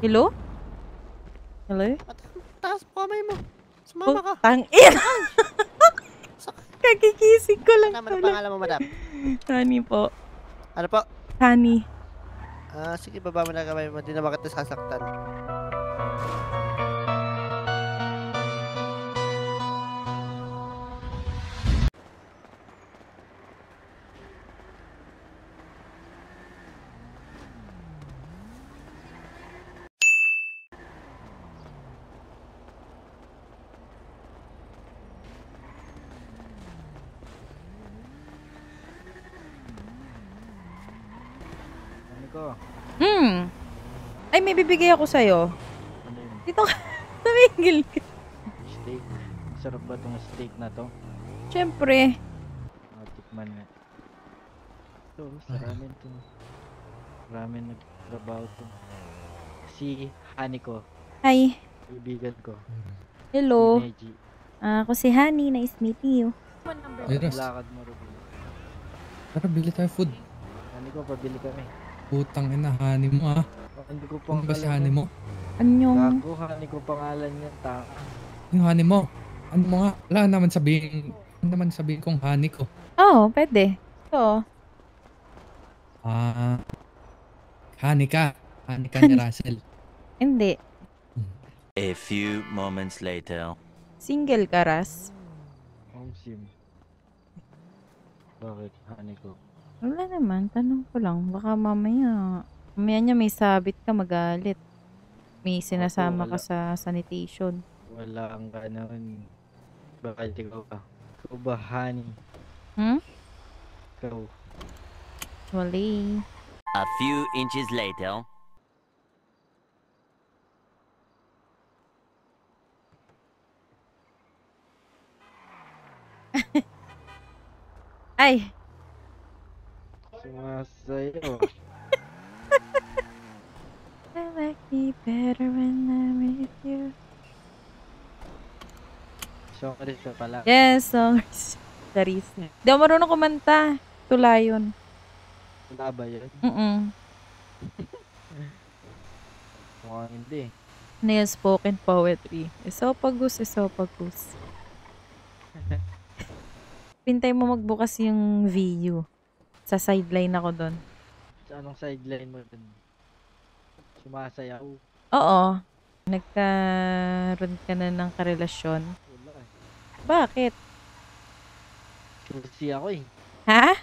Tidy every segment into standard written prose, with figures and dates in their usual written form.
Hello? Hello? Taas po kamay mo. Oh, Sumama ka. tangin! Sakay. Kagigising ko lang Ano naman ang pala. pangalan mo, madam? Honey po. Ano po? Honey. Sige, baba mo na kamay mo. Di na bakit nasasaktan. Ano ko? Ay, may bibigay ako sa'yo. Ano yun? Dito ka. Tumigil ka. Steak? Sarap ba itong steak na to? Siyempre. Tikman nga. Ito, sa ramen to. Ramen nagtrabaho to. Si Honey ko. Hi. Kaibigan ko. Hello. Si Neji. Ako si Honey. Nice meeting you. Ay, Ras. Lakad mo, Ruby. Tara, bili tayo food. Honey ko, pabili kami. Putang ina, honey mo ah. Hindi ko Ano pang ba si honey mo? Anyong... Gago, Honey ko pangalan niya. Yung honey mo? Ano mo nga? Wala naman sabihin. Ano naman sabihin kong honey ko? Oo, pwede. Ito. Honey ka. Honey ka ni Russell. Hindi. A few moments later. Single ka, Ras. Home sim. Bakit, Honey ko? Wala naman. Tanong ko lang. Baka mamaya. Mamaya niya may sabit ka, magalit. May sinasama ka wala. sa sanitation. Wala ang gano'n. Bakit ikaw ka? Ikaw ba, Honey? Hmm? Ikaw. Wali. A few inches later. Ay! Sumasayo. I like me better when I'm with you. Songkris ka pala. Yes, songs. Charis. Di ako marunong kumanta. Tulayon. Wala ba yun? Mukhang hindi. Ano yung spoken poetry? Esophagus, esophagus. Pintay mo magbukas yung video. Sa sideline ako doon. Sa anong sideline mo dun? Sumasayaw. Oo. Nagkaroon ka na ng karelasyon. Wala eh. Bakit? Choosy ako eh. Ha?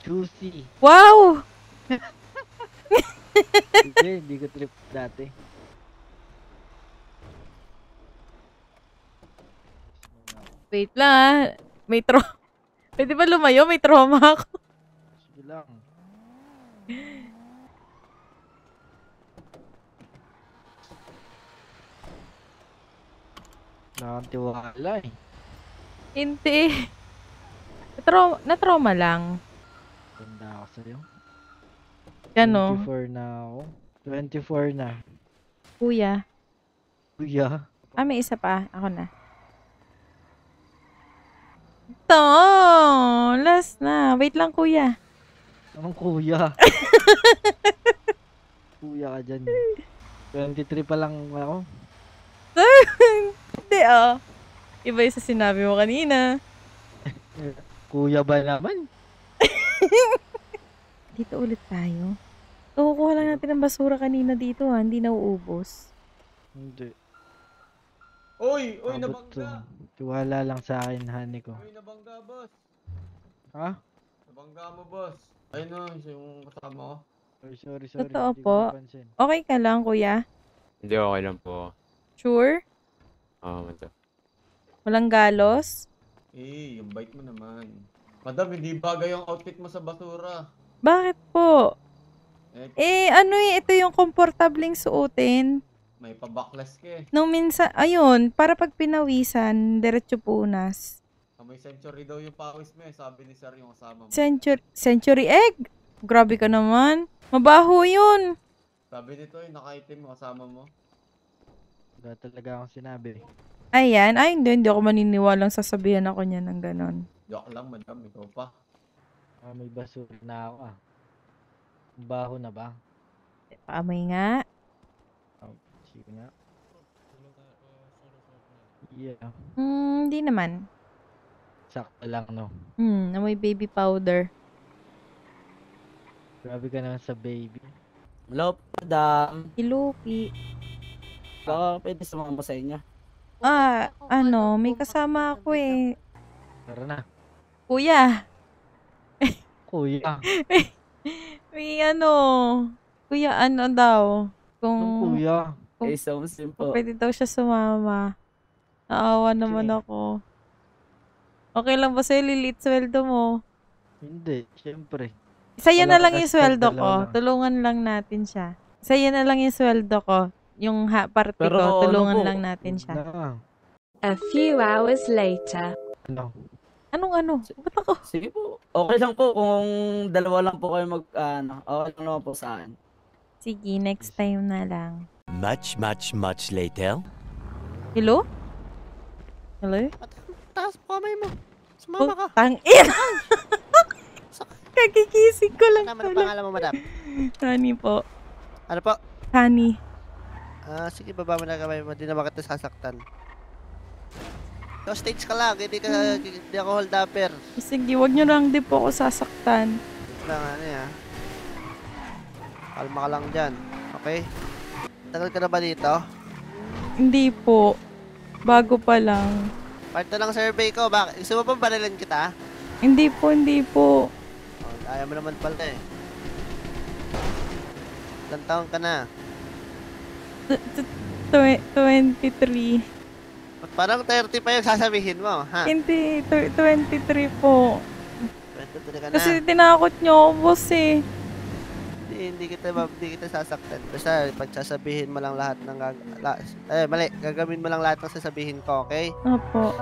Choosy. Wow! Hindi ko trip dati. Wait lang ah. May Pwede ba lumayo? May trauma ako. Sige lang. Nakatiwala eh. Hindi. Na-trauma lang. Tanda ako sa'yo. Gano? 24 na ako. 24 na. Kuya. Kuya. May isa pa. Ako na. Ito! Last na. Wait lang, kuya. Anong kuya? Kuya ka dyan. 23 pa lang ako. Hindi, oh. Iba yung sa sinabi mo kanina. Kuya ba naman? Dito ulit tayo. Kukuha lang natin ng basura kanina dito, ha. Hindi nauubos. Hindi. Oy, Abot to. nabangga. Tiwala lang sa akin, honey ko. Oy, nabangga, boss. Ha? Nabangga mo, boss. Ayun na, yung kasama ko. Sorry. Totoo Hindi ko po. napansin. Okay ka lang, kuya? Hindi, okay lang po. Sure? Oo, madam. Walang galos? Yung bite mo naman. Madam, hindi bagay yung outfit mo sa basura. Bakit po? Ito yung komportabling suotin. May pa-backless ka eh. Nung minsan, ayun, para pag pinawisan, diretso punas. May century daw yung pawis mo eh. Sabi ni sir yung kasama mo. Century egg? Grabe ka naman. Mabaho yun. Sabi nito nakaitim mo kasama mo. Wala talaga akong sinabi. Ayan. Hindi ako maniniwalang sasabihan ako niya ng ganon. Joke lang, madam. Ikaw pa. May basura na ako ah. Baho na ba? Paamoy nga. Sige nga. Yeah. Hindi naman. Sakto lang, no? Amoy baby powder. Grabe ka naman sa baby. Hello, madam. Ilupi. Baka pwede sumama sa inyo. May kasama ako eh. Tara na. Kuya. Kuya. May Kuya ano daw. Kung Anong kuya? Eh, Somsim po. pwede daw siya sumama. Naawa naman Okay. ako. Okay lang ba sa'yo, lilit sweldo mo? Hindi, syempre. Sa'yo na Wala lang ka yung kasi sweldo ko. dalawa lang. Tulungan lang natin siya. Sa'yo na lang yung sweldo ko. Yung parte Pero ko, ano tulungan po? lang natin siya. Na. A few hours later. Ano? Anong? Ba't ako? Sige po. Okay lang po kung dalawa lang po kayo okay lang naman po sa akin. Sige, next time na lang. Much, much, much later. Hello? Hello? Taas mo kamay mo. Sumama ka. Tang-in! Kagigising ko lang Ano pala. pangalan mo, madam? Honey po. Ano po? Honey. Sige, baba mo na kamay mo. Di na bakit sasaktan. So, stage ka lang. Hindi ako hold upper. Sige, wag nyo lang di po ako sasaktan. Lang, Kalma ka lang dyan. Okay? Tagal ka na ba dito? Hindi po. Bago pa lang. Part na lang survey ko. Bakit? Gusto mo ba barilan kita? Hindi po. Ayaw mo naman pala eh. Ilang taon ka na? 23. Parang 30 pa yung sasabihin mo, ha? Hindi, 23 po. 23 ka na. Kasi tinakot nyo ako, boss eh. Hindi kita sasaktan. Basta pagsasabihin mo lang lahat ng mali. Gagawin mo lang lahat ng sasabihin ko, okay? Opo.